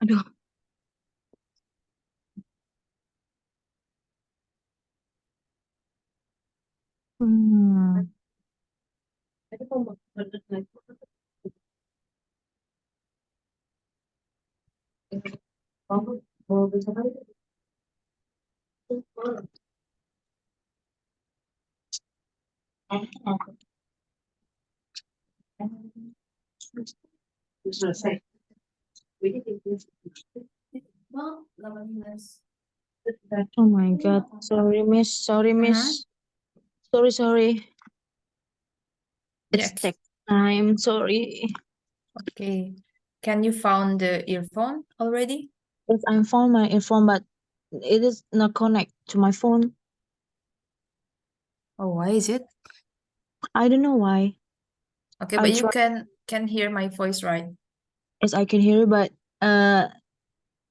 Aduh. Hmm. Selesai. Oh my God. Sorry, miss. Sorry, miss. Sorry. It's Yes. take time. Sorry. Okay. Can you found the earphone already? Yes, I found my earphone, but it is not connect to my phone. Oh, why is it? I don't know why. Okay, I but you try. can hear my voice, right? Yes, I can hear, but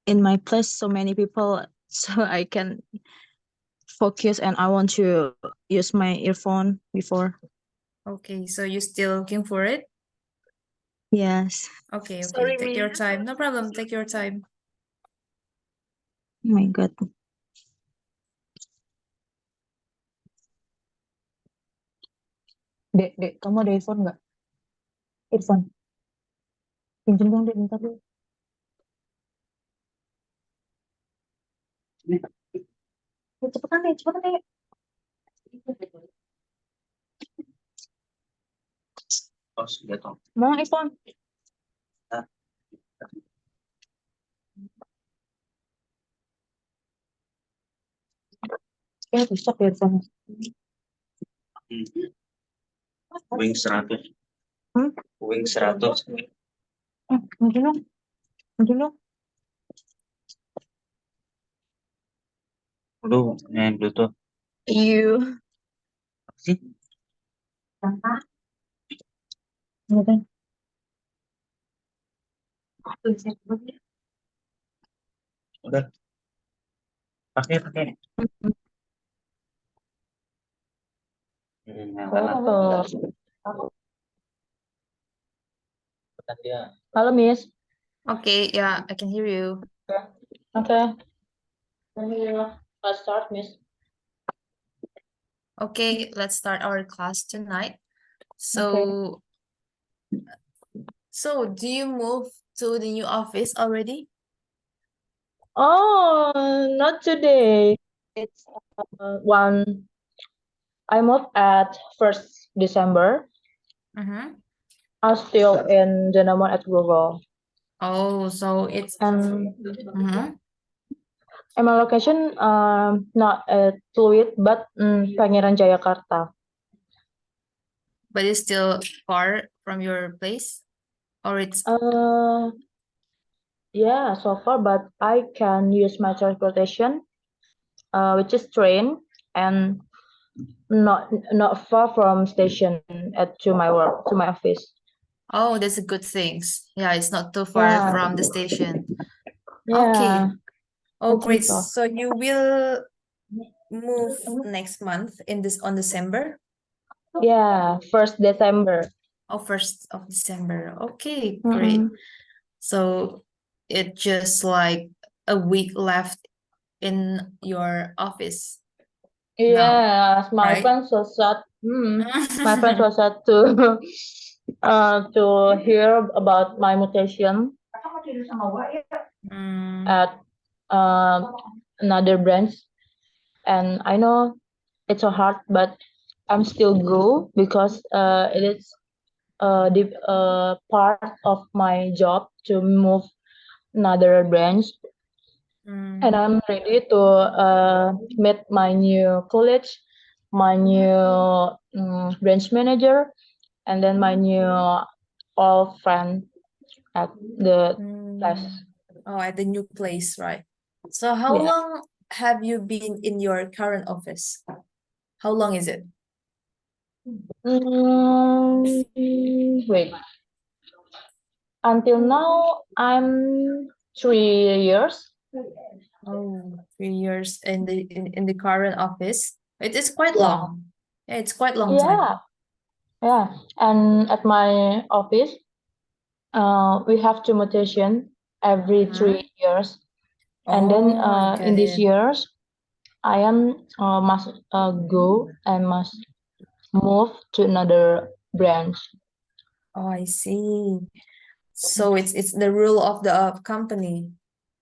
in my place, so many people, so I can focus, and I want to use my earphone before. Okay, so you're still looking for it? Yes. Okay, Sorry, take your miss. time. No problem, take your time. Oh my God. Dek, kamu ada earphone nggak? Earphone. Pinjam dong, Dek, bentar dulu. Cepetan deh. Oh, sudah toh. Mau iPhone? Ya, rusak earphone. Wing 100. Hmm? Wing 100. Mungkin dong. Lu yang Bluetooth. Iya. Apa sih? Mungkin. Udah. Pakai. Halo, Miss. Okay, yeah, I can hear you. Okay. Let's start, Miss. Okay, let's start our class tonight. So, do you move to the new office already? Oh, not today. It's one. I moved at 1st December. I'm still in Denamon at Google. Oh, so it's And Mhm. my location not at Pluit, but Pangeran Jayakarta. But it's still far from your place, or it's Yeah, so far, but I can use my transportation, which is train, and not far from station to my office. Oh, that's a good thing. Yeah, it's not too far Yeah. from the station. Yeah. Okay. Oh, I think great. so. So you will move next month on December? Yeah, 1st December. Oh, 1st of December. Okay, great. So it just like a week left in your office. Yes, my right? friends was sad. My friends was sad to hear about my mutation at another branch, and I know it's so hard, but I'm still go because it is the part of my job to move another branch, and I'm ready to meet my new college, my new branch manager, and then my new old friend at the place. Oh, at the new place, right? So how Yeah. long have you been in your current office? How long is it? Wait. Until now, I'm 3 years. Oh, 3 years in the current office. It is quite Yeah. long. Yeah, it's quite long Yeah. time. Yeah. And at my office, we have two mutation, every 3 years. And then Oh, I in got these it. years, I am must go and must move to another branch. Oh, I see. So it's the rule of the company.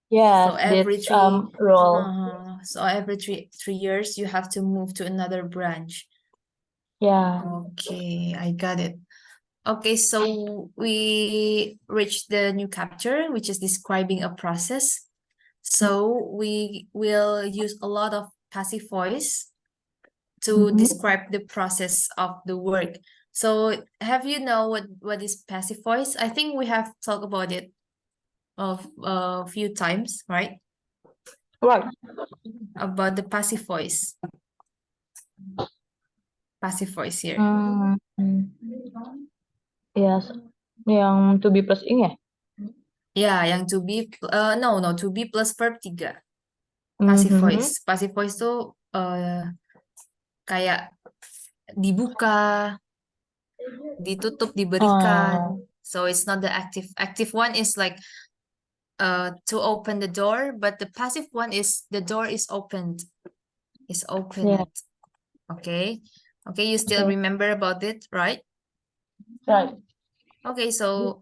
Yes, So every that's three role. so every three years you have to move to another branch. Yeah. Okay, I got it. Okay, so we reached the new chapter, which is describing a process. So we will use a lot of passive voice to describe the process of the work. So have you know what is passive voice? I think we have talked about it of a few times, right? Right. About the passive voice. Passive voice here. Yes. Yang to be plus ing ya? Ya, yang to be no to be plus verb 3. Passive voice. Passive voice tuh kayak dibuka, ditutup, diberikan. So it's not the active. Active one is like to open the door, but the passive one is the door is opened. Is opened. Yeah. Okay. Okay, you still Okay. remember about it, right? Right. Okay, so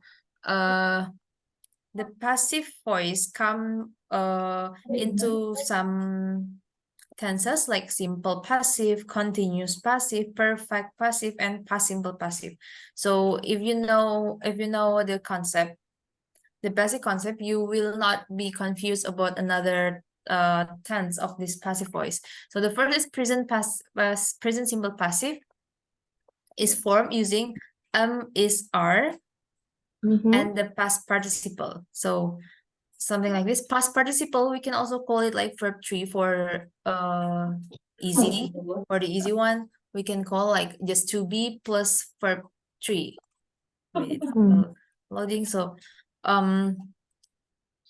the passive voice come into some tenses like simple passive, continuous passive, perfect passive, and past simple passive. So if you know the concept, the basic concept, you will not be confused about another tense of this passive voice. So the first is present simple passive is formed using is, are, and the past participle. So something like this. Past participle, we can also call it like verb 3 for easy, for the easy one. We can call like just to be plus verb 3. Wait, loading. So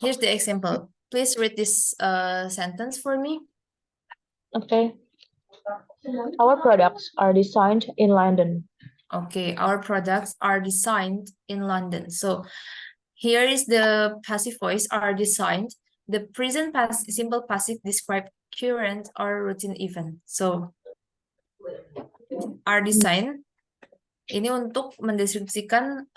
here's the example. Please read this sentence for me. Okay. Our products are designed in London. Okay, our products are designed in London. So here is the passive voice are designed. The present simple passive describe current or routine event. So are design ini untuk mendeskripsikan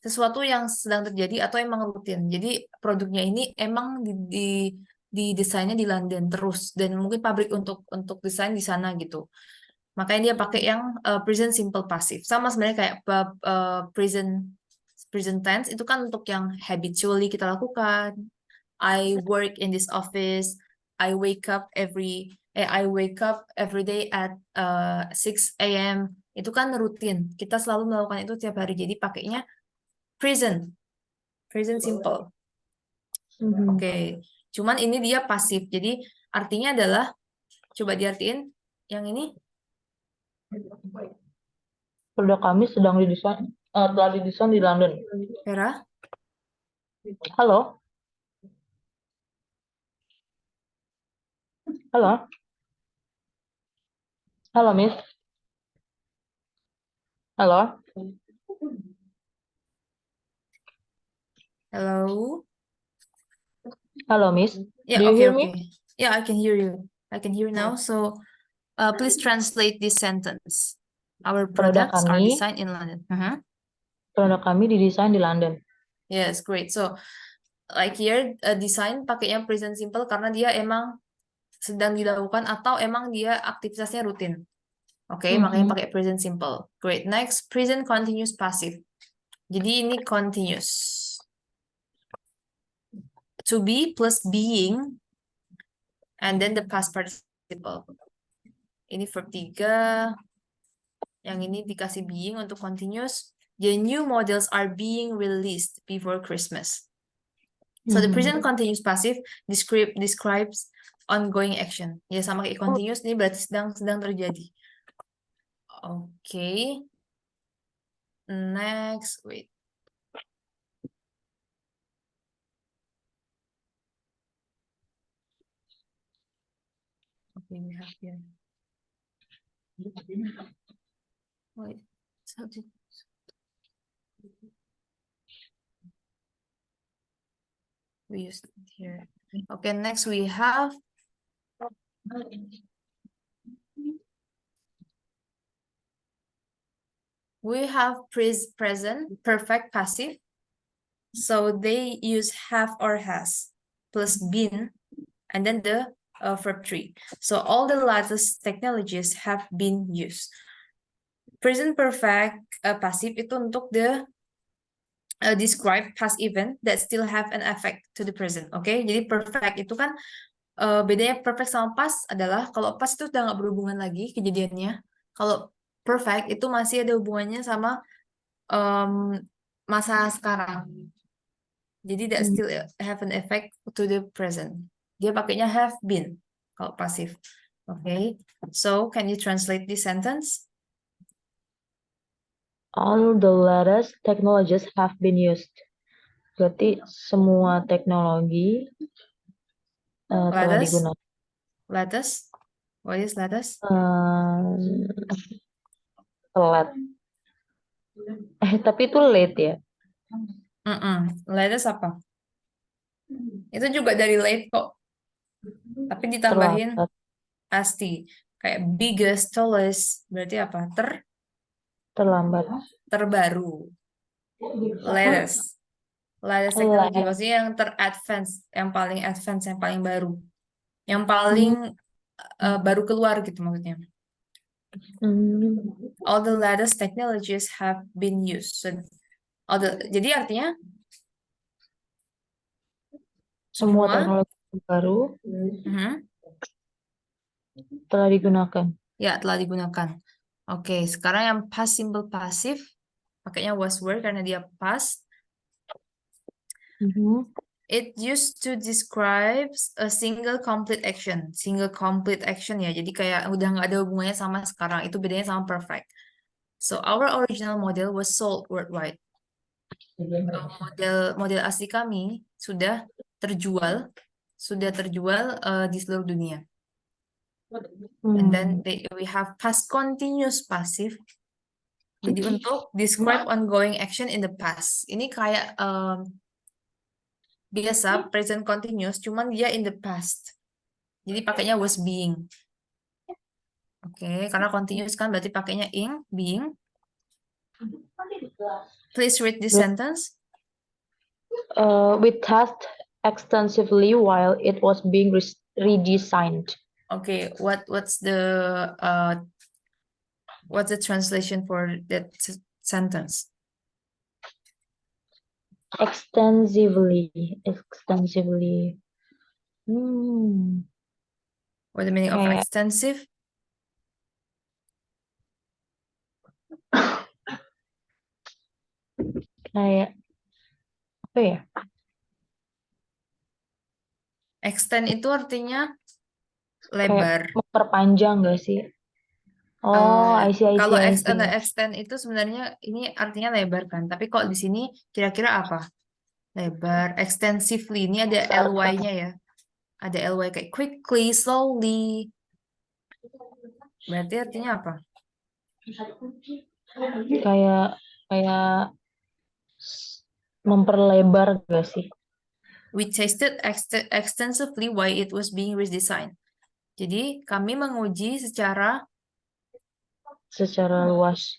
sesuatu yang sedang terjadi atau emang rutin. Jadi produknya ini emang didesainnya di London terus dan mungkin pabrik untuk desain di sana gitu. Makanya dia pakai yang present simple passive. Sama sebenarnya kayak present tense itu kan untuk yang habitually kita lakukan. I work in this office. I wake up every day at 6 a.m. Itu kan rutin. Kita selalu melakukan itu tiap hari. Jadi pakainya present simple. Oke. Cuman ini dia pasif. Jadi artinya adalah coba diartiin yang ini. Produk kami sedang telah didesain di London. Vera? Halo? Halo? Halo, Miss? Halo? Hello? Halo, Miss? Yeah, Do you okay, hear okay. me? Yeah, I can hear you. I can hear you now. So, please translate this sentence. Our Produk products are kami, designed in London. produk kami didesain di London. Yes, great. So, like here, design pakainya present simple karena dia emang sedang dilakukan atau emang dia aktivitasnya rutin. Oke, makanya pakai present simple. Great. Next, present continuous passive. Jadi ini continuous. To be plus being, and then the past participle. Ini verb 3. Yang ini dikasih being untuk continuous. The new models are being released before Christmas. So the present continuous passive describes ongoing action. Ya sama kayak continuous, ini berarti sedang terjadi. Okay. Next, wait. Okay, we have here. Wait. We use it here. Okay, next we have present perfect passive. So they use have or has plus been and then the verb 3. So all the latest technologies have been used. Present perfect passive itu untuk the describe past event that still have an effect to the present. Oke, jadi perfect itu kan bedanya perfect sama past adalah kalau past itu udah nggak berhubungan lagi kejadiannya. Kalau perfect itu masih ada hubungannya sama masa sekarang. Jadi that still have an effect to the present. Dia pakainya have been kalau pasif. Okay, so can you translate this sentence? All the latest technologies have been used. Berarti semua teknologi telah Latest? digunakan. Latest? What is latest? Telat. Tapi itu late ya? Latest apa? Itu juga dari late kok. Tapi ditambahin Terlambat. pasti. Kayak biggest, tallest. Berarti apa? Terlambat. Terbaru. Latest. Latest technology. Maksudnya yang ter-advance. Yang paling advance, yang paling baru. Yang paling baru keluar gitu maksudnya. All the latest technologies have been used. So, jadi artinya semua teknologi baru telah digunakan. Ya, telah digunakan. Oke, sekarang yang past simple passive pakainya was were karena dia past. It used to describe a single complete action. Single complete action ya. Jadi kayak udah nggak ada hubungannya sama sekarang. Itu bedanya sama perfect. So our original model was sold worldwide. Model asli kami sudah terjual di seluruh dunia. And then we have past continuous passive. Jadi untuk describe ongoing action in the past. Ini kayak biasa present continuous, cuman dia in the past. Jadi pakainya was being. Oke, karena continuous kan berarti pakainya being. Please read this sentence. We tested extensively while it was being redesigned. Okay, what's the translation for that sentence? Extensively. What the meaning of Kayak- extensive? Kayak apa ya? Extend itu artinya lebar. Kayak memperpanjang gak sih? Oh, I see. Kalau extend itu sebenarnya ini artinya lebar kan. Tapi kalau di sini kira-kira apa? Lebar, extensively. Ini ada ly-nya ya. Ada ly kayak quickly, slowly. Berarti artinya apa? Kayak memperlebar gak sih? We tested extensively why it was being redesigned. Jadi kami menguji secara luas,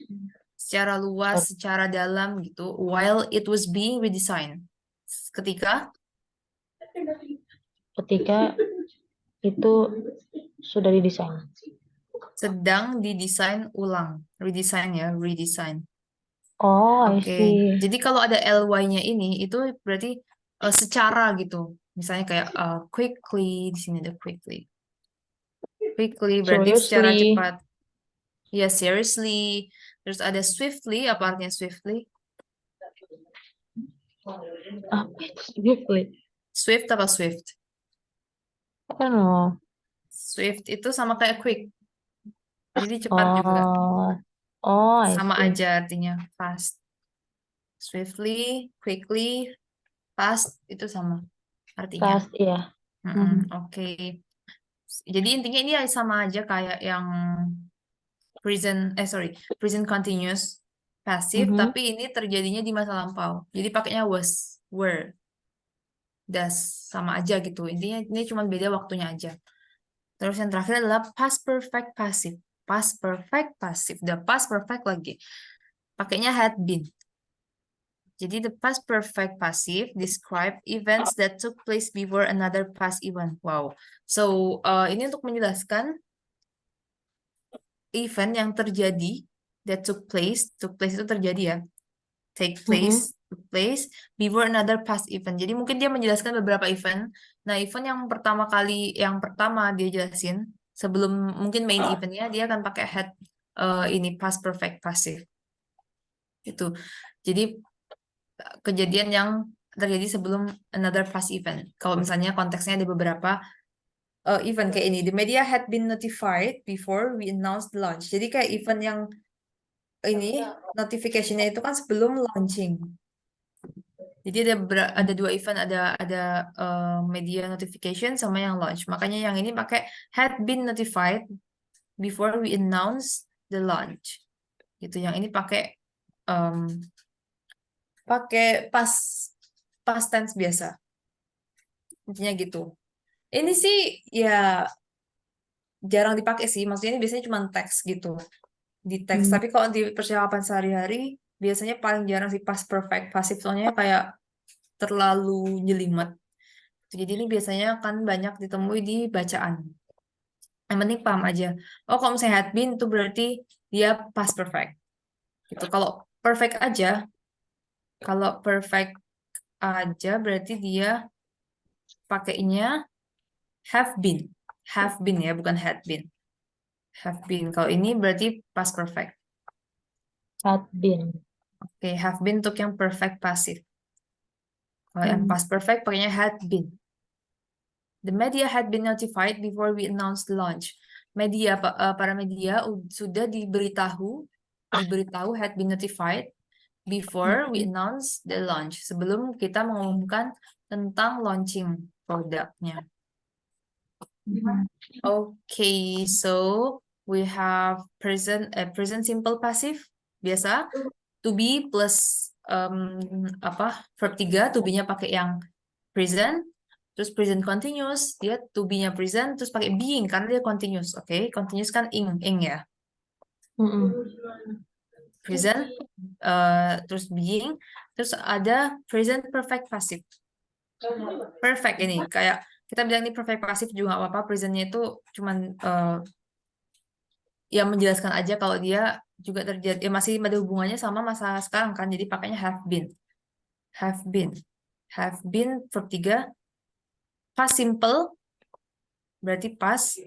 secara dalam gitu, while it was being redesigned. Ketika itu sudah didesain. Sedang didesain ulang. Redesign ya, redesign. Oh, I see. Jadi kalau ada ly-nya ini, itu berarti secara gitu. Misalnya kayak quickly, di sini ada quickly. Quickly berarti secara cepat. Ya, seriously. Terus ada swiftly, apa artinya swiftly? Apa itu swiftly? Swift apa swift? I don't know. Swift itu sama kayak quick. Jadi cepat juga. Oh, I Sama see. aja artinya fast. Swiftly, quickly, fast itu sama artinya. Fast, ya. Oke. Jadi intinya ini sama aja kayak yang present continuous passive, tapi ini terjadinya di masa lampau. Jadi pakainya was, were. sama aja gitu. Intinya ini cuma beda waktunya aja. Terus yang terakhir adalah past perfect passive. Past perfect passive. The past perfect lagi. Pakainya had been. Jadi the past perfect passive describe events that took place before another past event. Wow. So ini untuk menjelaskan event yang terjadi that took place itu terjadi ya. Take place, took place before another past event. Jadi mungkin dia menjelaskan beberapa event. Nah, event yang pertama dia jelasin sebelum mungkin main eventnya dia akan pakai had ini past perfect passive. Itu. Jadi kejadian yang terjadi sebelum another past event. Kalau misalnya konteksnya ada beberapa event kayak ini. The media had been notified before we announced the launch. Jadi kayak event yang ini notification-nya itu kan sebelum launching. Jadi ada dua event, ada media notification sama yang launch. Makanya yang ini pakai had been notified before we announce the launch. Gitu. Yang ini pakai past tense biasa. Intinya gitu. Ini sih ya jarang dipakai sih. Maksudnya ini biasanya cuma teks gitu. Di teks. Tapi kalau di percakapan sehari-hari biasanya paling jarang sih past perfect passive, soalnya kayak terlalu jelimet. Jadi ini biasanya kan banyak ditemui di bacaan. Yang penting paham aja. Oh, kalau misalnya had been itu berarti dia past perfect. Gitu. Kalau perfect aja berarti dia pakainya have been. Have been ya, bukan had been. Have been. Kalau ini berarti past perfect. Had been. Oke, have been untuk yang perfect passive. Kalau yang past perfect pakainya had been. The media had been notified before we announced the launch. Para media sudah diberitahu had been notified before we announced the launch. Sebelum kita mengumumkan tentang launching produknya. Okay, so we have present simple passive biasa. To be plus verb 3, to be-nya pakai yang present. Terus present continuous, dia to be-nya present, terus pakai being, karena dia continuous, oke? Continuous kan ing ya. Present, terus being, terus ada present perfect passive. Perfect ini, kayak kita bilang ini perfect passive juga nggak apa-apa, presentnya itu cuman ya menjelaskan aja kalau dia juga terjadi, ya masih ada hubungannya sama masa sekarang kan, jadi pakainya have been. Have been. Have been verb 3. Past simple, berarti past,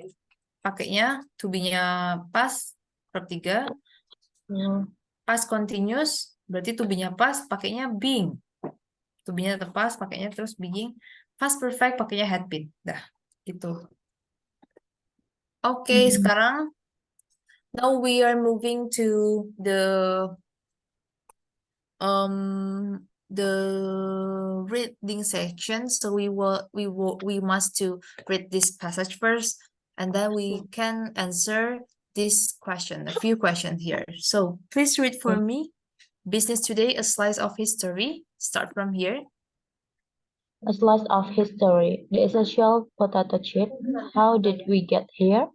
pakainya to be-nya past, verb 3. Past continuous, berarti to be-nya past, pakainya being. To be-nya tetap past, pakainya terus being. Past perfect, pakainya had been. Dah, gitu. Oke, sekarang now we are moving to the reading section. So we must to read this passage first, and then we can answer this question, a few questions here. So please read for me. Business Today, a slice of history. Start from here. A slice of history. The essential potato chip. How did we get here?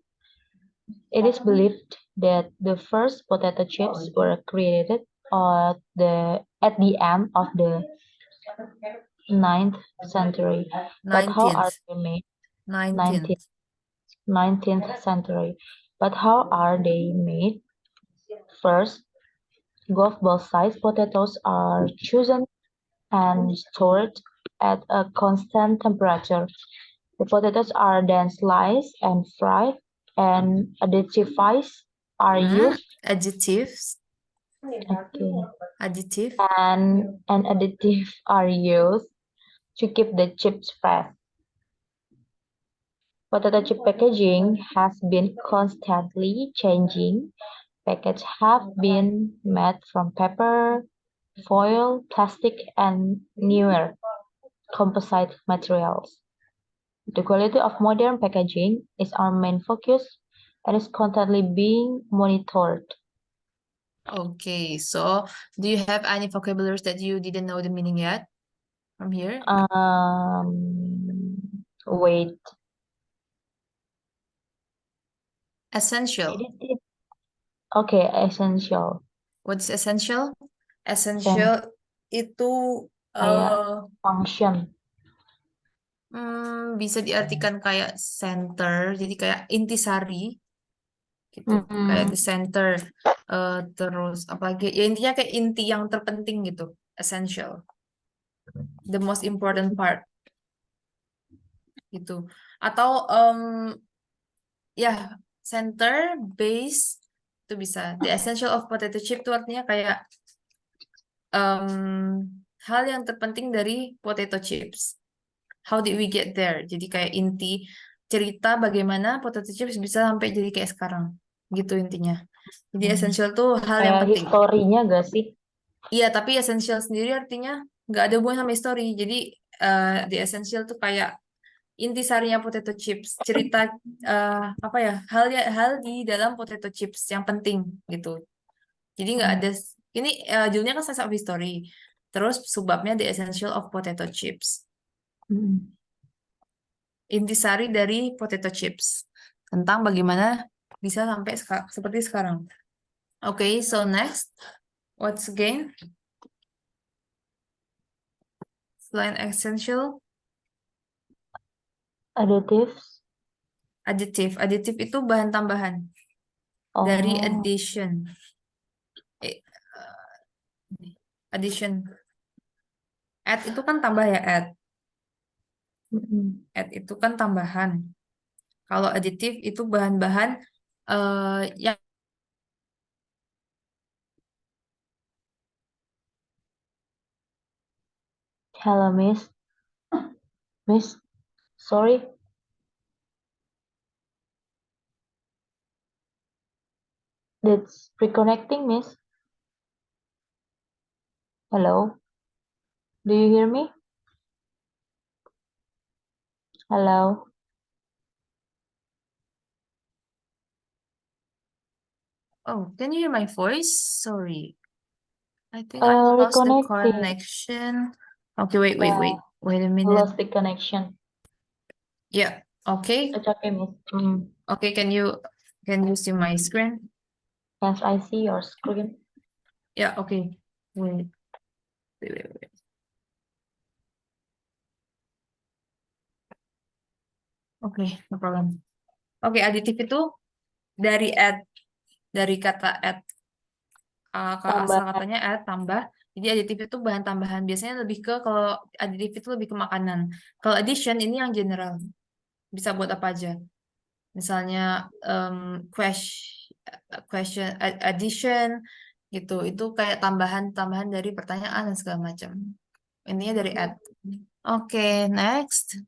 It is believed that the first potato chips were created at the end of the 9th century. But how are they made? 19th century. But how are they made? First, golf ball-sized potatoes are chosen and stored at a constant temperature. The potatoes are then sliced and fried, and additives are used. Adjectives. Okay. Additive. And additives are used to keep the chips fresh. Potato chip packaging has been constantly changing. Packets have been made from paper, foil, plastic, and newer composite materials. The quality of modern packaging is our main focus and is constantly being monitored. Okay, so do you have any vocabularies that you didn't know the meaning yet? from here? Wait. Essential. Additive. Okay, essential. What's essential? Essential itu Kayak function. bisa diartikan kayak center, jadi kayak intisari gitu, kayak the center. Terus apalagi ya intinya kayak inti yang terpenting gitu, essential, the most important part gitu. Atau ya center, base itu bisa. The essential of potato chip itu artinya kayak hal yang terpenting dari potato chips. How did we get there? Jadi kayak inti cerita bagaimana potato chips bisa sampai jadi kayak sekarang. Gitu intinya. Jadi essential tuh hal yang Kayak penting. historinya gak sih? Iya, tapi essential sendiri artinya nggak ada hubungan sama history. Jadi the essential tuh kayak intisarinya potato chips. Cerita apa ya? Hal di dalam potato chips yang penting gitu. Jadi nggak ada ini judulnya kan Science of History. Terus subbabnya The Essential of Potato Chips. Intisari dari potato chips tentang bagaimana bisa sampai seperti sekarang. Okay, so next, what's again? Selain essential, Additives. additive itu bahan tambahan dari addition. Addition. Add itu kan tambah ya, add. Add itu kan tambahan. Kalau additive itu bahan-bahan yang Hello, Miss. Miss, sorry. That's reconnecting, Miss. Hello. Do you hear me? Hello. oh, can you hear my voice? Sorry. I think I lost the Reconnecting. connection. Okay, wait a We minute. lost the connection. Yeah, okay. It's okay, Miss. Okay, can you see my screen? Yes, I see your screen. Yeah, okay. Wait. Okay, no problem. Oke, aditif itu dari add, dari kata add, asal katanya add, tambah. Jadi aditif itu bahan tambahan. Biasanya lebih ke, kalau aditif itu lebih ke makanan. Kalau addition ini yang general. Bisa buat apa aja. Misalnya question addition gitu. Itu kayak tambahan-tambahan dari pertanyaan dan segala macam. Intinya dari add. Oke, next.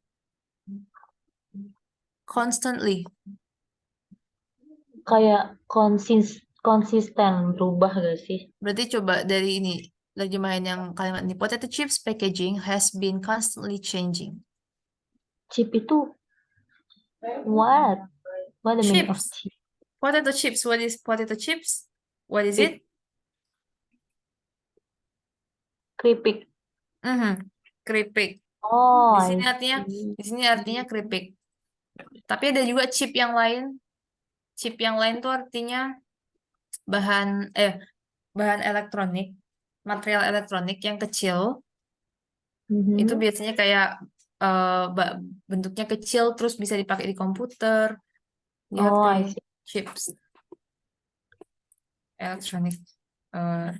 Constantly. Kayak konsisten berubah gak sih? Berarti coba dari ini, terjemahin yang kalimat ini. Potato chips packaging has been constantly changing. Chip itu what? What the meaning of Chips. chip? Potato chips. What is potato chips? What is Chip. it? Keripik. Keripik. Oh, Di sini artinya keripik. Tapi ada juga chip yang lain. Chip yang lain tuh artinya bahan elektronik, material elektronik yang kecil. Itu biasanya kayak bentuknya kecil terus bisa dipakai di komputer. You have I the see. chips. Electronic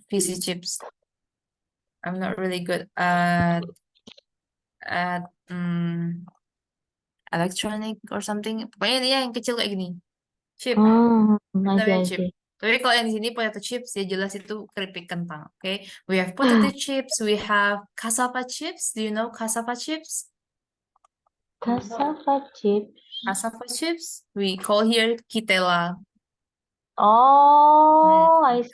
PC chips. I'm not really good at electronic or something. Pokoknya dia yang kecil kayak gini. Chip. Namanya I chip. see. Tapi kalau yang di sini potato chips ya jelas itu keripik kentang. Okay, we have potato chips, we have cassava chips. Do you know cassava chips? Cassava chips. Cassava chips. We call here kitela. Oh, I see.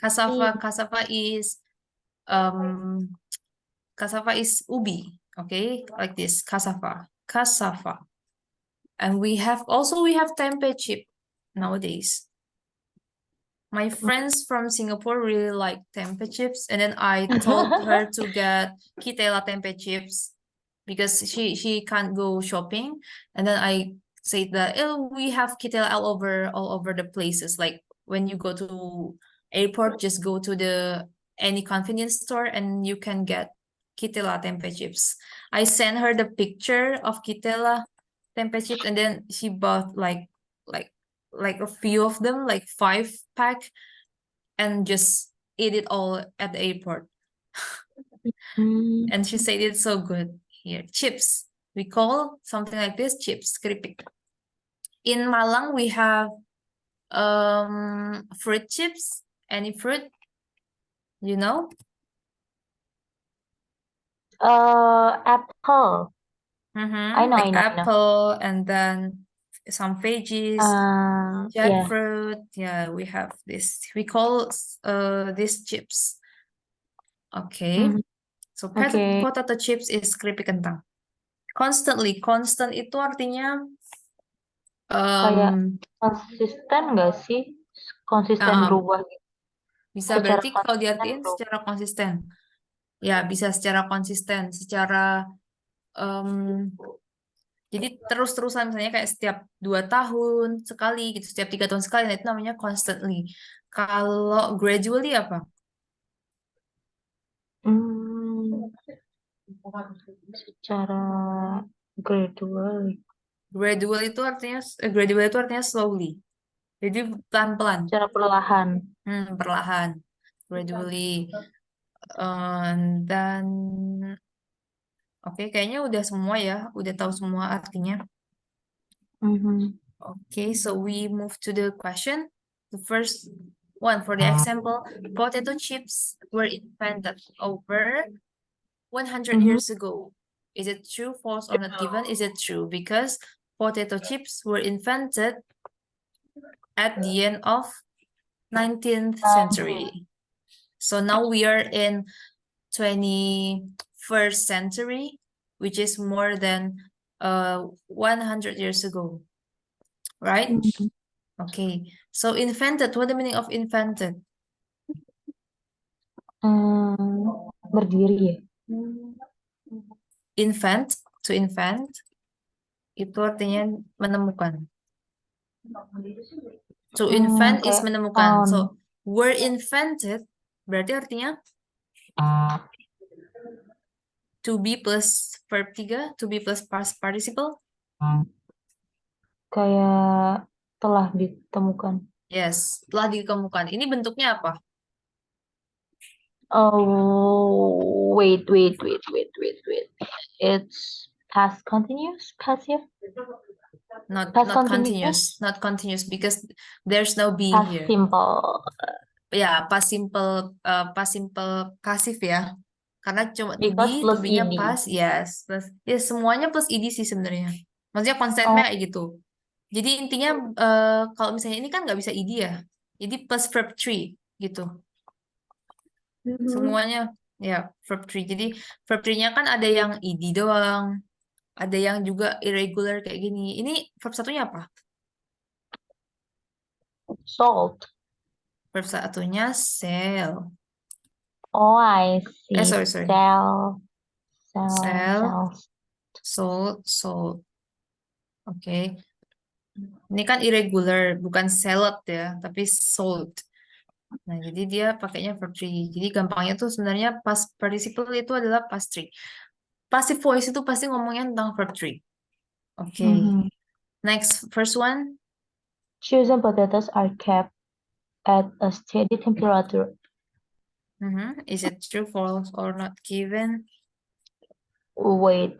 Cassava is ubi. Okay, like this, cassava. And we have tempeh chip nowadays. My friends from Singapore really like tempeh chips, and then I told her to get Kitela tempeh chips. because she can't go shopping, and then I say that, oh, we have Kittel all over the places. Like when you go to airport, just go to the any convenience store and you can get Kitela tempe chips. I sent her the picture of Kitela tempe chips, and then she bought like a few of them, like 5 pack, and just ate it all at the airport. Hmm. And she said it's so good. Here, chips. We call something like this chips, keripik. In Malang, we have fruit chips. Any fruit? You know? Apple. I know, Like I know. apple, and then some veggies, Yeah. jackfruit. Yeah, we have this. We call these chips. Okay. Mhm. So Okay. potato chips is keripik kentang. Constantly. Constant itu artinya Kayak konsisten nggak sih? Konsisten berubah gitu. bisa Secara berarti kalau konsisten diartiin berubah. secara konsisten. Ya, bisa secara konsisten, secara jadi terus-terusan, misalnya kayak setiap 2 tahun sekali gitu, setiap 3 tahun sekali, nah itu namanya constantly. Kalau gradually apa? Secara gradual. Gradual itu artinya slowly. Jadi pelan-pelan. Secara perlahan. Perlahan. Gradually. Dan oke, kayaknya udah semua ya, udah tahu semua artinya. Okay, so we move to the question. The first one, for the example, potato chips were invented over 100 years ago. Is it true, false, or not given? Is it true? Because potato chips were invented at the end of 19th century. So now we are in 21st century, which is more than 100 years ago, right? Okay, so invented, what the meaning of invented? Berdiri ya. Invent, to invent, itu artinya menemukan. To invent is Kayak menemukan. found. So were invented berarti artinya to be plus verb 3, to be plus past participle. Kayak telah ditemukan. Yes, telah ditemukan. Ini bentuknya apa? Oh, wait. It's past continuous, passive, Not past continuous, not continuous because there's no being past here. simple. Ya, past simple passive ya. Karena cuma to Because be, plus to be-nya ed. past, yes, plus ya semuanya plus ed sih sebenarnya. Maksudnya konsepnya kayak gitu. Jadi intinya kalau misalnya ini kan nggak bisa ed ya. Jadi plus verb 3 gitu. Semuanya ya verb 3. Jadi verb 3-nya kan ada yang ed doang, ada yang juga irregular kayak gini. Ini verb satunya apa? Salt. Verb satunya sell. Oh, I see. Sorry. Sell. Sold. Oke. Ini kan irregular, bukan salad ya, tapi sold. Nah, jadi dia pakainya verb 3. Jadi gampangnya tuh sebenarnya past participle itu adalah past 3. Passive voice itu pasti ngomongnya tentang verb 3. Oke. Next, first one. Chosen potatoes are kept at a steady temperature. Is it true, false, or not given? Wait.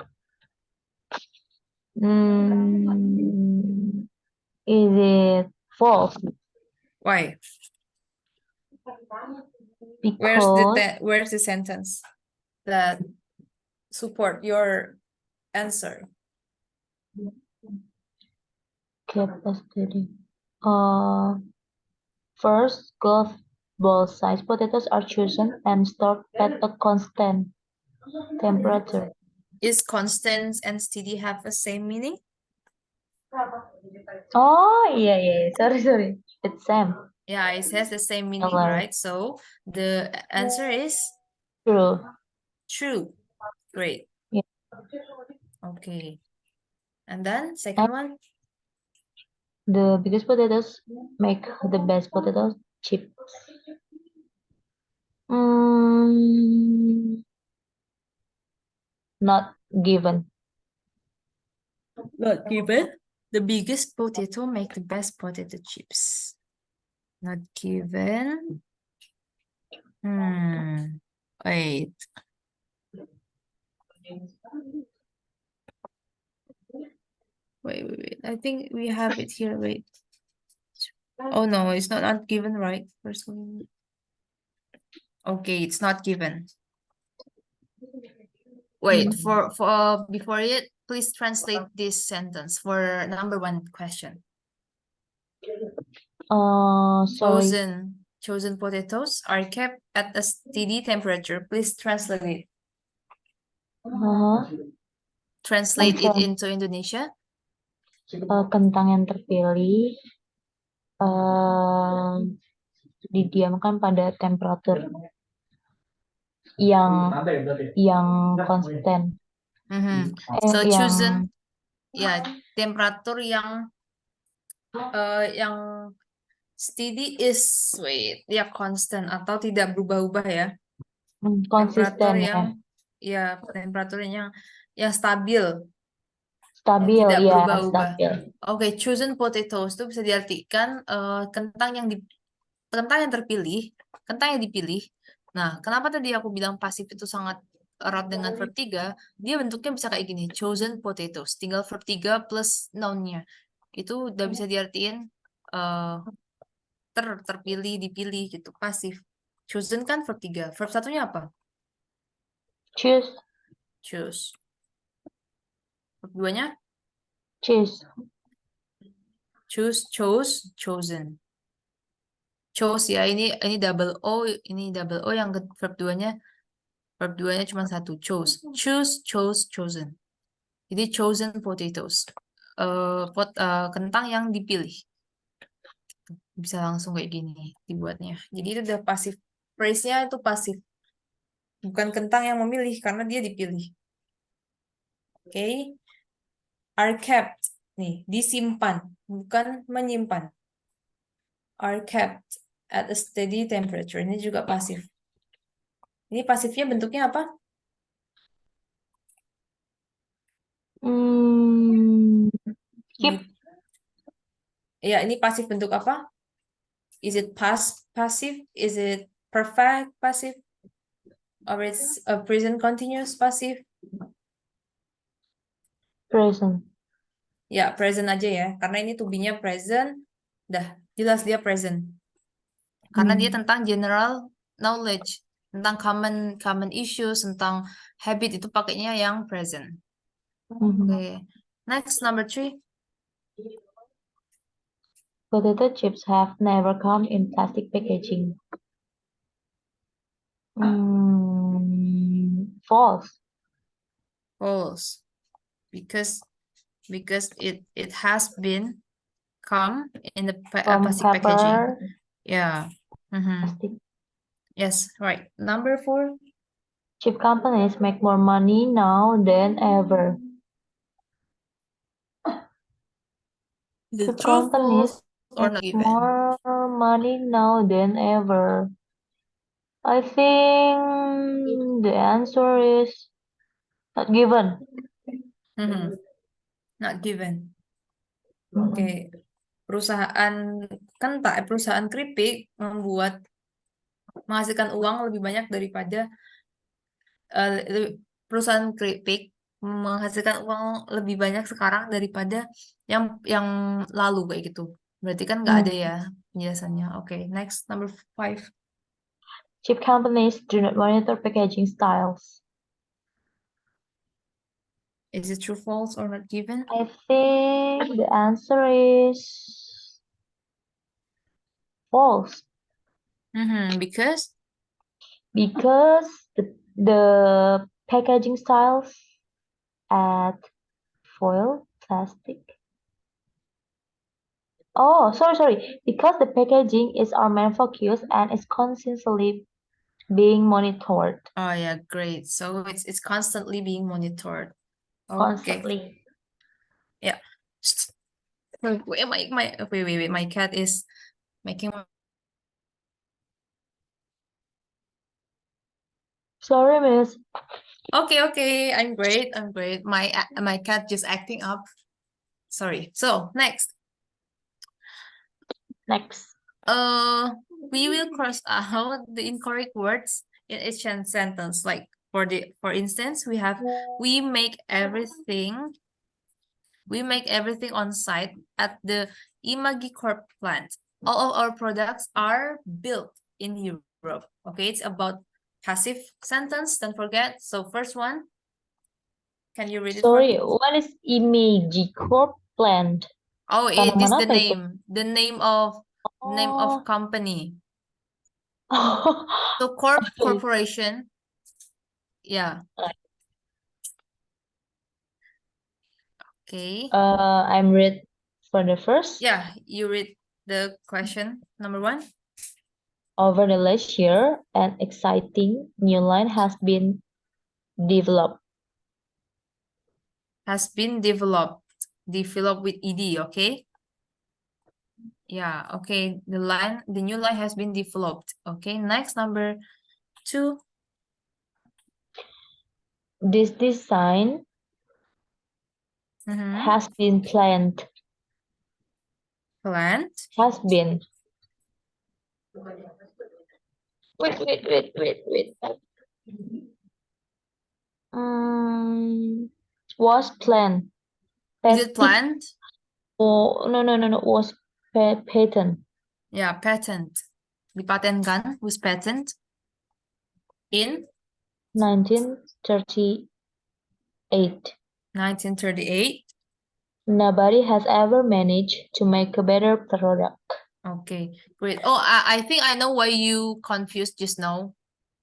Is it false? Why? Because Where's the sentence that support your answer? kept a steady. First, golf ball-sized potatoes are chosen and stored at a constant temperature. Is constant and steady have the same meaning? Oh, yeah. Sorry. It's same. Yeah, it has the same meaning, Color. right? So the answer is True. true. Great. Yeah. Okay. And then second one, The biggest potatoes make the best potato chips. Not given. not given. The biggest potato make the best potato chips. Not given. Wait. Wait. I think we have it here. Wait. Oh no, it's not given, right? First one. Okay, it's not given. Wait, for before it, please translate this sentence for number one question. Sorry. Chosen potatoes are kept at a steady temperature. Please translate it. Translate it into Indonesia. Kentang yang terpilih didiamkan pada temperatur yang konstan. So chosen, ya, temperatur yang steady is constant atau tidak berubah-ubah ya. Temperatur Konsisten yang temperatur yang stabil. Stabil tidak ya, berubah-ubah. stabil. Oke, chosen potatoes itu bisa diartikan kentang yang terpilih, kentang yang dipilih. Nah, kenapa tadi aku bilang pasif itu sangat erat dengan verb 3? Dia bentuknya bisa kayak gini, chosen potatoes. Tinggal verb 3 plus noun-nya. Itu udah bisa diartiin terpilih, dipilih gitu, pasif. Chosen kan verb 3. Verb satunya apa? Choose. Verb 2-nya? Choose, chose, chosen. Chose ya, ini double O, yang verb 2-nya cuma satu, chose, chose, chosen. Jadi chosen potatoes, kentang yang dipilih. Bisa langsung kayak gini dibuatnya. Jadi itu udah pasif, phrase-nya itu pasif. Bukan kentang yang memilih karena dia dipilih. Oke. Are kept, nih, disimpan, bukan menyimpan. Are kept at a steady temperature. Ini juga pasif. Ini pasifnya bentuknya apa? Keep. Ya, ini pasif bentuk apa? Is it passive? Is it perfect passive? Or it's a present continuous passive? Present. Ya, present aja ya. Karena ini to be-nya present. Dah, jelas dia present. Karena dia tentang general knowledge, tentang common issues, tentang habit, itu pakainya yang present. Okay. Next, number 3. Potato chips have never come in plastic packaging. False. False. Because it has been come in the plastic packaging. Yeah. Plastic. Yes, right. Number 4. Chip companies make more money now than ever. The Chip companies or not make given? more money now than ever. I think the answer is not given. Not given. Oke. Perusahaan keripik menghasilkan uang lebih banyak daripada perusahaan keripik menghasilkan uang lebih banyak sekarang daripada yang lalu kayak gitu. Berarti kan nggak ada ya penjelasannya. Oke, next, number 5. Chip companies do not monitor packaging styles. Is it true, false, or not given? I think the answer is false. Because the packaging styles at foil, plastic. Oh, sorry. Because the packaging is our main focus and is constantly being monitored. Oh yeah, great. So it's constantly being monitored. constantly. Yeah. Wait, wait. My cat is making. Sorry, miss. Okay. I'm great. My cat just acting up. Sorry. So next, Next. we will cross out the incorrect words in each sentence. Like for instance, we have we make everything on site at the Imagicorp plant. All of our products are built in Europe. Okay, it's about passive sentence. Don't forget. So first one, can you read it for Sorry, me? what is Imagicorp plant? Oh, it is Tanaman the apa itu? name of Oh. company. So corporation. Yeah. Okay. I'm read for the first. Yeah, you read the question number 1. Over the last year, an exciting new line has been developed. Has been developed with ed, okay? Yeah, okay. The new line has been developed. Okay, next, number 2. This design Mhm. has been planned. Plant. Has been. Wait. Was planned. Is it planned? Oh, no. Was patent. Yeah, patent. Dipatenkan with patent in 1938. 1938. Nobody has ever managed to make a better product. Okay, great. Oh, I think I know why you confused just now.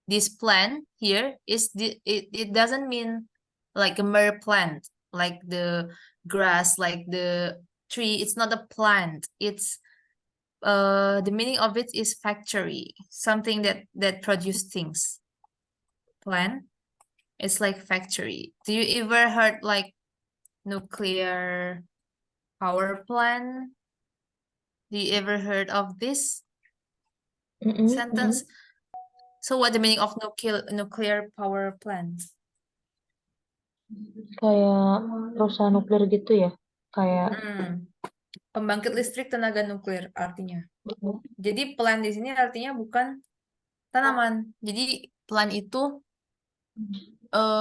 This plant here is it doesn't mean like a mere plant, like the grass, like the tree. It's not a plant. It's the meaning of it is factory, something that produce things. Plant, it's like factory. Do you ever heard like nuclear power plant? Do you ever heard of this sentence? So what the meaning of nuclear power plant? Kayak perusahaan nuklir gitu ya? Kayak Pembangkit listrik tenaga nuklir artinya. Jadi plant di sini artinya bukan tanaman. Jadi plant itu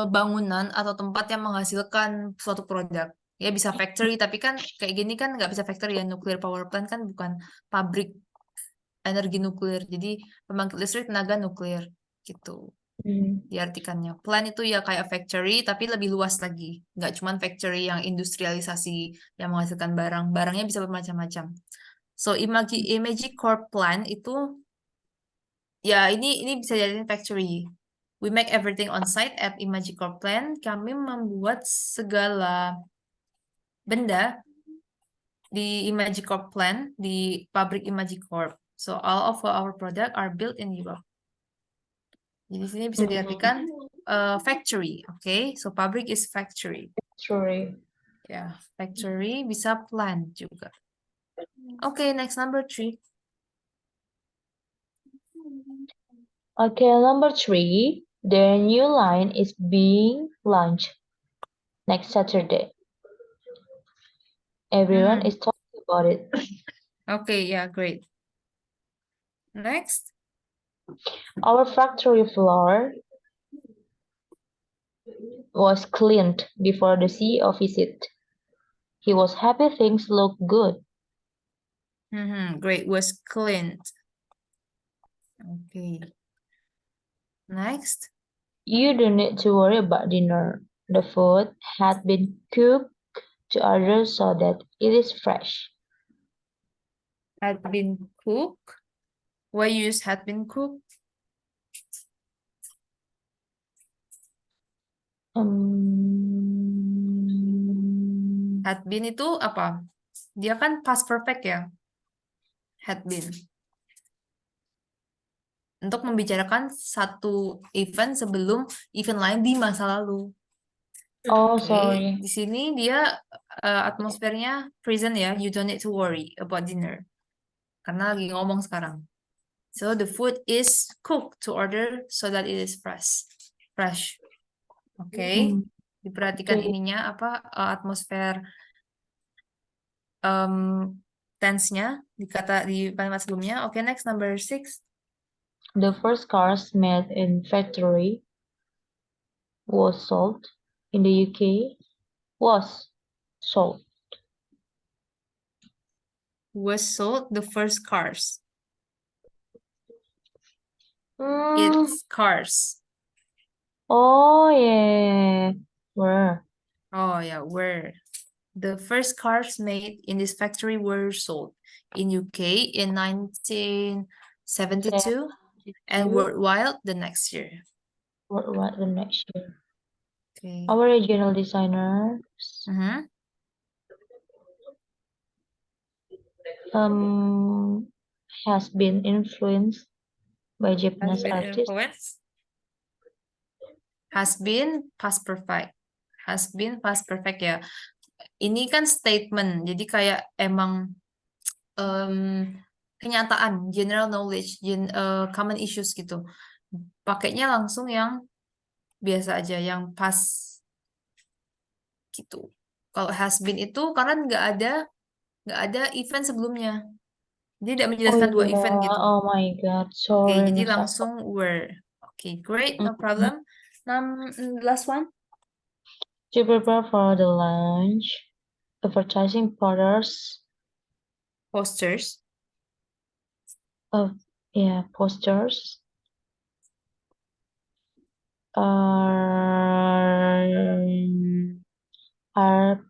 bangunan atau tempat yang menghasilkan suatu produk. Ya bisa factory, tapi kan kayak gini kan nggak bisa factory ya. Nuclear power plant kan bukan pabrik energi nuklir. Jadi pembangkit listrik tenaga nuklir gitu diartikannya. Plant itu ya kayak factory tapi lebih luas lagi. Nggak cuma factory yang industrialisasi yang menghasilkan barang. Barangnya bisa bermacam-macam. So Imagicorp plant itu ya ini bisa jadi factory. We make everything on site at Imagicorp plant. Kami membuat segala benda di Imagicorp plant, di pabrik Imagicorp. So all of our product are built in Europe. Jadi sini bisa diartikan factory, okay? So pabrik is factory. Factory. Ya, factory bisa plant juga. Okay, next, number 3. Okay, number 3. The new line is being launched next Saturday. Everyone is talking about it. Okay, yeah, great. Next. Our factory floor was cleaned before the CEO visit. He was happy things looked good. Great, was cleaned. Okay. Next. You don't need to worry about dinner. The food had been cooked to order so that it is fresh. Had been cooked. Why use had been cooked? Had been itu apa? Dia kan past perfect ya. Had been. Untuk membicarakan satu event sebelum event lain di masa lalu. Oh, Oke, sorry. di sini dia atmosfernya present ya. You don't need to worry about dinner. Karena lagi ngomong sekarang. So the food is cooked to order so that it is fresh. Fresh. Oke. Hmm. Diperhatikan Okay. ininya apa atmosfer tense-nya di kalimat sebelumnya. Oke, next number 6. The first cars made in factory was sold in the UK. Was sold. Was sold the first cars. Hmm. It's cars. Oh yeah. Where? Oh yeah, were. The first cars made in this factory were sold in UK in 1972 and worldwide the next year. What the next year? Okay. Our regional designers has been influenced by Has Japanese been artists. influenced. Has been past perfect. Has been past perfect ya. Ini kan statement, jadi kayak emang kenyataan, general knowledge, common issues gitu. Pakainya langsung yang biasa aja, yang past gitu. Kalau has been itu karena nggak ada event sebelumnya. Dia tidak menjelaskan dua event yeah. gitu. Oh my God. Oke, Sorry, jadi Miss Aku. langsung were. Oke, great, no problem. Last one. To prepare for the launch, advertising posters Posters. posters are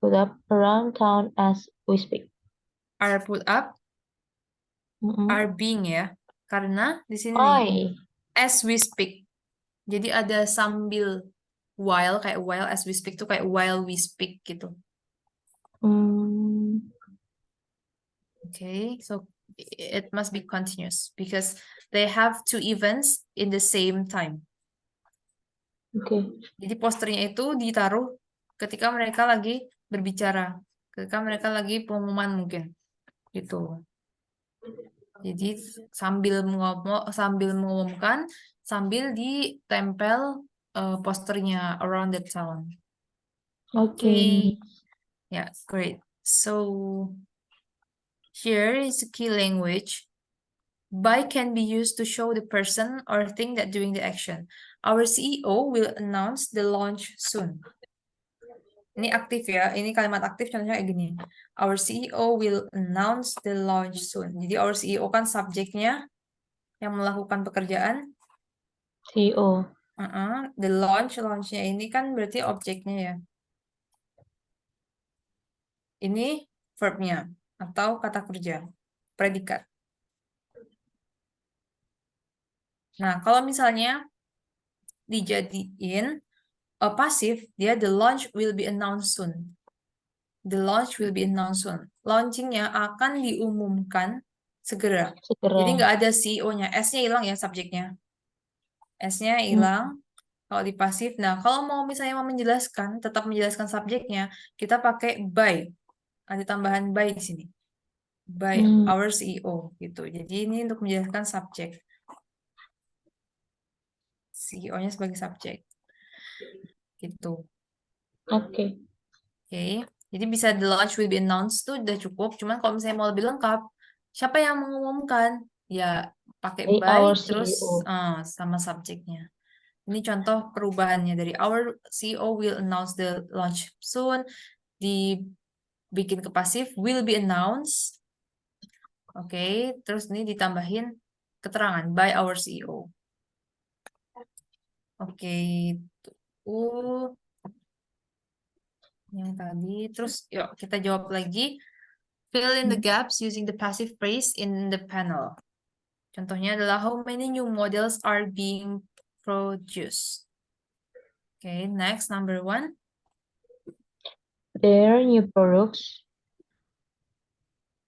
put up around town as we speak. Are put up, are being ya. Karena di sini nih, Why? as we speak. Jadi ada sambil while, kayak while as we speak tuh kayak while we speak gitu. Okay, so it must be continuous because they have two events in the same time. Okay. Jadi posternya itu ditaruh ketika mereka lagi berbicara, ketika mereka lagi pengumuman mungkin, gitu. Jadi sambil mengumumkan, sambil ditempel posternya around the town. Okay. Yeah, great. So here is a key language. By can be used to show the person or thing that doing the action. Our CEO will announce the launch soon. Ini aktif ya, ini kalimat aktif contohnya kayak gini. Our CEO will announce the launch soon. Jadi our CEO kan subjeknya yang melakukan pekerjaan. CEO. The launchnya ini kan berarti objeknya ya. Ini verbnya atau kata kerja, predikat. Nah, kalau misalnya dijadiin pasif, dia the launch will be announced soon. The launch will be announced soon. Launchingnya akan diumumkan segera. Jadi nggak ada CEO-nya. S-nya hilang ya subjeknya. S-nya hilang. Kalau di pasif. Nah, kalau mau misalnya mau menjelaskan, tetap menjelaskan subjeknya, kita pakai by. Ada tambahan by di sini. By our CEO gitu. Jadi ini untuk menjelaskan subjek. CEO-nya sebagai subjek. Gitu. Oke. Jadi bisa the launch will be announced tuh udah cukup. Cuman kalau misalnya mau lebih lengkap, siapa yang mengumumkan? Ya pakai by Our terus CEO. sama subjeknya. Ini contoh perubahannya dari our CEO will announce the launch soon, dibikin ke pasif will be announced. Oke, terus ini ditambahin keterangan by our CEO. Oke, yang tadi. Terus yuk kita jawab lagi. Fill in the gaps using the passive phrase in the panel. Contohnya adalah how many new models are being produced. Okay, next, number 1. Their new products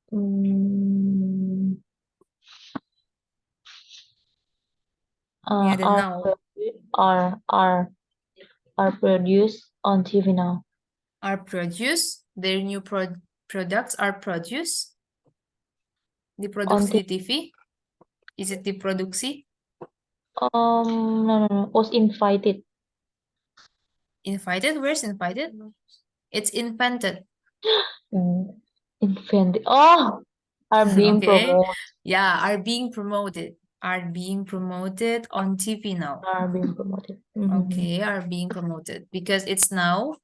Ini ada now. are are produced on TV now? Are produced, their new products are produced. Diproduksi di TV? Is it diproduksi? No. Was invited. Invited? Where's invited? It's invented. Invented. Oh, are being Okay. promoted. Yeah, are being promoted. Are being promoted on TV now. Are being promoted. Okay, are being promoted. Because it's now.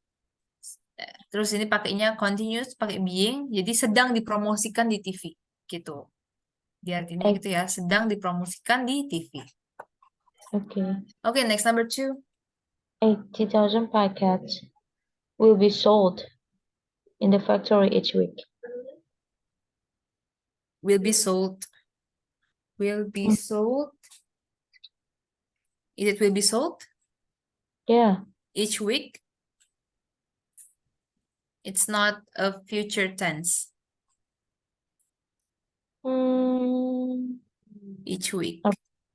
Terus ini pakainya continuous, pakai being. Jadi sedang dipromosikan di TV. Gitu. Di artinya gitu ya. Sedang dipromosikan di TV. Okay. Okay, next number 2. 80,000 packets will be sold in the factory each week. Will be sold. Will be sold. Is it will be sold? Yeah. Each week? It's not a future tense. Each week.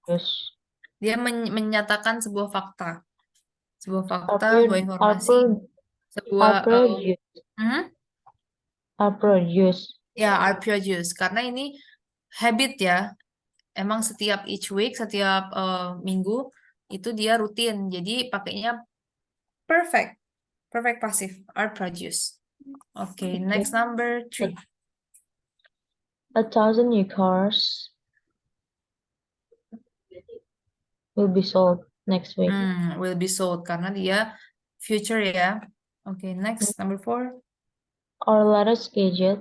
Yes. Dia menyatakan sebuah fakta. Sebuah fakta, Are sebuah informasi. Sebuah are produced. ya, are produced. Karena ini habit ya. Emang setiap each week, setiap minggu itu dia rutin. Jadi pakainya perfect. Perfect passive, are produced. Okay, next number 3. 1,000 new cars will be sold next week. Will be sold karena dia future ya. Okay, next number 4. Our latest gadget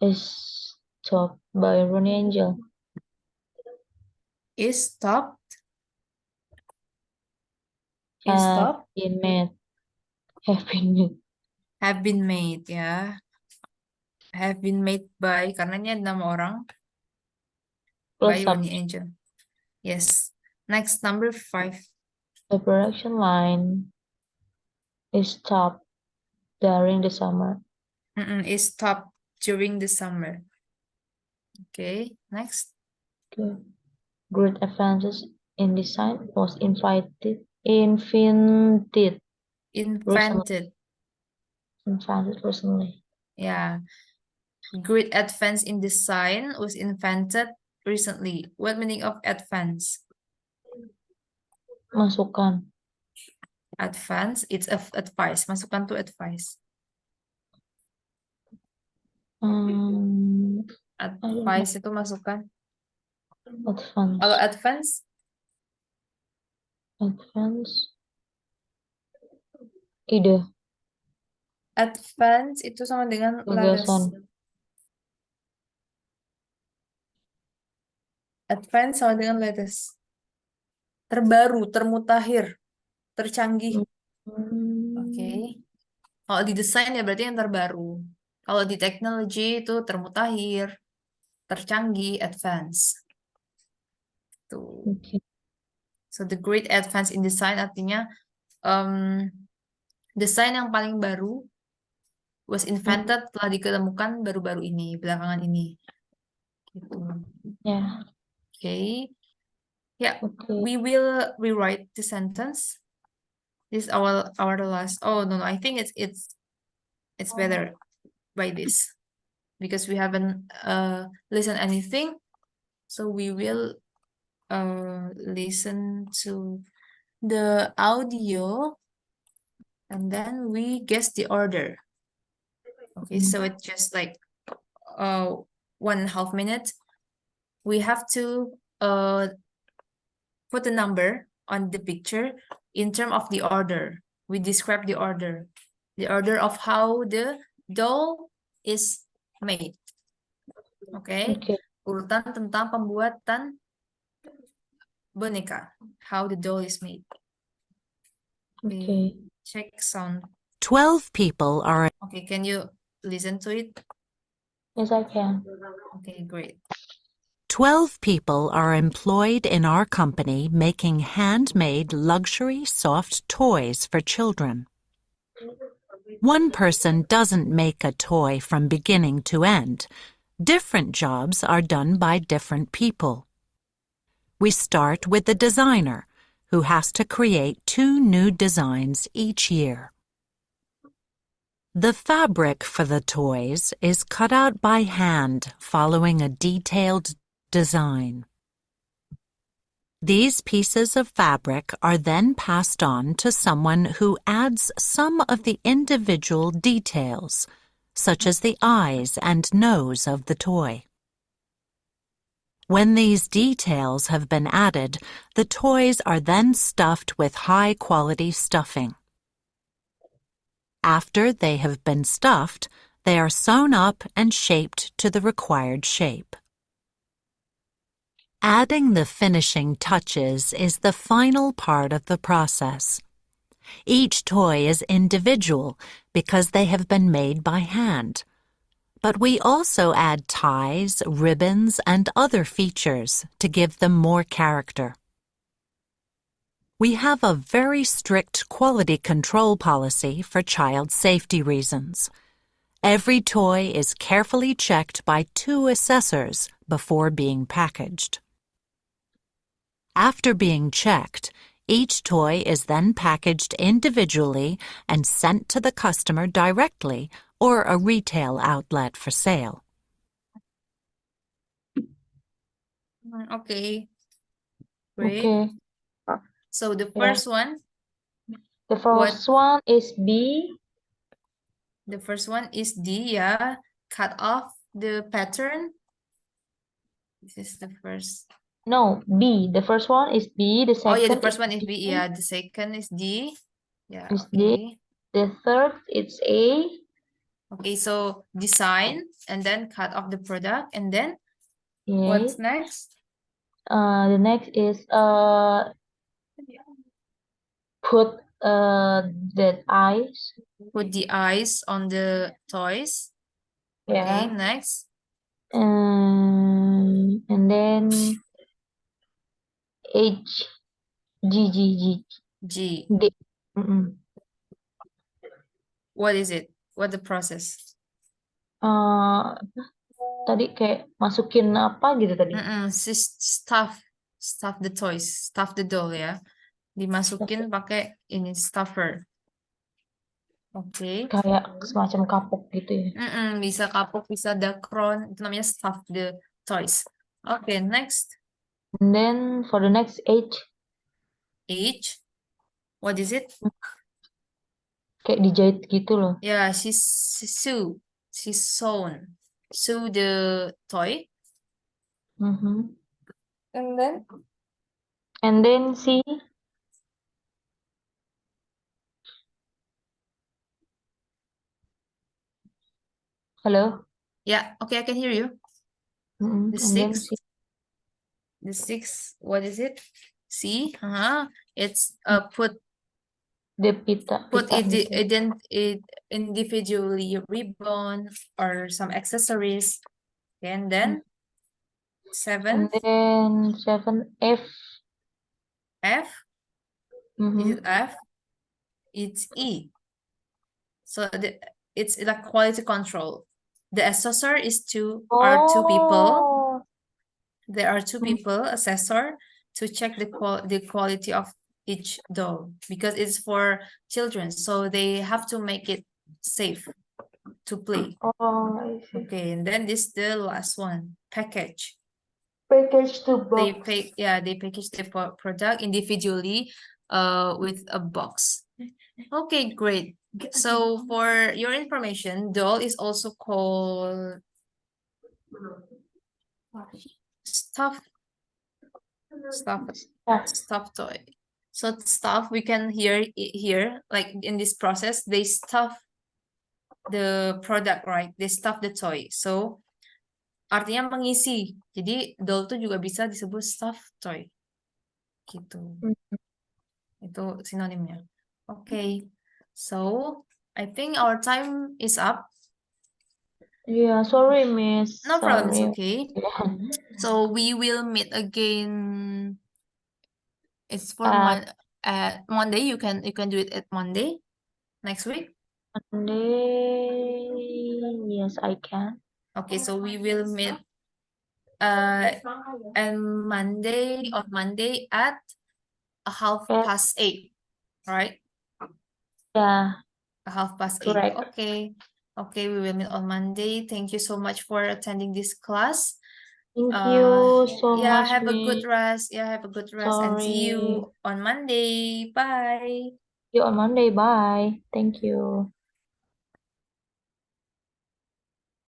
is stopped by Ronnie Angel. Is stopped. Is stopped. Been made. Have been made. Have been made ya. Have been made by karena ini ada nama orang. By Plus Ronnie Angel. Yes. Next number 5. the production line is stopped during the summer. Is stopped during the summer. Okay, next. Okay. Great advances in design was invented recently. Yeah. Great advance in design was invented recently. What meaning of advance? Masukan. Advance, it's advice. Masukan to advice. Advice itu masukan. Advance. Kalau advance? Advance. Ide. Advance itu sama dengan Gagasan. Advance sama dengan latest. Terbaru, termutakhir, tercanggih. Oke. Kalau di desain ya berarti yang terbaru. Kalau di teknologi itu termutakhir, tercanggih, advance. Tuh. Okay. So the great advance in design artinya desain yang paling baru was invented, telah diketemukan baru-baru ini, belakangan ini. Gitu. Yeah. Okay. Yeah, Okay. we will rewrite the sentence. This is our last. Oh no, I think it's better by this because we haven't listened anything. So we will listen to the audio and then we guess the order. Okay, so it's just like 1.5 minutes. We have to put a number on the picture in terms of the order. We describe the order of how the doll is made. Okay? Urutan tentang pembuatan boneka. How the doll is made. Okay. Check sound. 12 people are. Okay, can you listen to it? Yes, I can. Okay, great. 12 people are employed in our company making handmade luxury soft toys for children. One person doesn't make a toy from beginning to end. Different jobs are done by different people. We start with the designer, who has to create 2 new designs each year. The fabric for the toys is cut out by hand following a detailed design. These pieces of fabric are then passed on to someone who adds some of the individual details, such as the eyes and nose of the toy. When these details have been added, the toys are then stuffed with high-quality stuffing. After they have been stuffed, they are sewn up and shaped to the required shape. Adding the finishing touches is the final part of the process. Each toy is individual because they have been made by hand. But we also add ties, ribbons, and other features to give them more character. We have a very strict quality control policy for child safety reasons. Every toy is carefully checked by 2 assessors before being packaged. After being checked, each toy is then packaged individually and sent to the customer directly or a retail outlet for sale. Okay. Great. Okay. So the Yeah. first one, The first one is B. the first one is D, yeah. Cut off the pattern. This is the first. No, B. The first one is B. The Oh yeah, the second first one is B, D. yeah. The second is D. Yeah, Is D. okay. The third is A. Okay, so design and then cut off the product and then Yes. what's next? The next is put the eyes. Put the eyes on the toys. Okay, Yeah. next. And then H G G G G. D. Mm-mm. What is it? What the process? Tadi kayak masukin apa gitu tadi? Stuff the toys, stuff the doll ya. Dimasukin pakai ini stuffer. Oke. Kayak semacam kapuk gitu ya. Bisa kapuk, bisa dakron, itu namanya stuff the toys. Oke, next. And then for the next H, H. What is it? kayak dijahit gitu loh. Yeah, she's sewn. Sew the toy. Mhm. And then C. Hello. yeah, okay, I can hear you. Mm-mm. The And then sixth. C. The sixth, what is it? C. It's put The pita. it individually ribbon or some accessories. And then And 7. then 7 F. F. Is Mhm. it F? It's E. So it's like quality control. The assessor is are two people. Oh. There are 2 Mm. people, assessor, to check the quality of each doll because it's for children, so they have to make it safe to play. Oh, I see. Okay, and then this the last one, package. Package to They box. they package the product individually with a box. Okay, great. So for your information, doll is also called stuffed toy. So stuff we can hear here, like in this process, they stuff the product, right? They stuff the toy. So artinya mengisi. Jadi doll tuh juga bisa disebut stuffed toy. Gitu. Itu sinonimnya. Okay. So I think our time is up. Yeah, sorry, Miss. No problem, it's Sorry. okay. Yeah. So we will meet again. It's for Monday. You can do it at Monday next week. Monday. Yes, I can. Okay, so we will meet and on Monday at 1/2 past 8, right? Yeah, 1/2 past 8. correct. Okay. Okay, we will meet on Monday. Thank you so much for attending this class. Thank Uh, you so yeah, much, have a good Miss. rest. Yeah, have a good rest and see Sorry. you on Monday. Bye. See you on Monday. Bye. Thank you.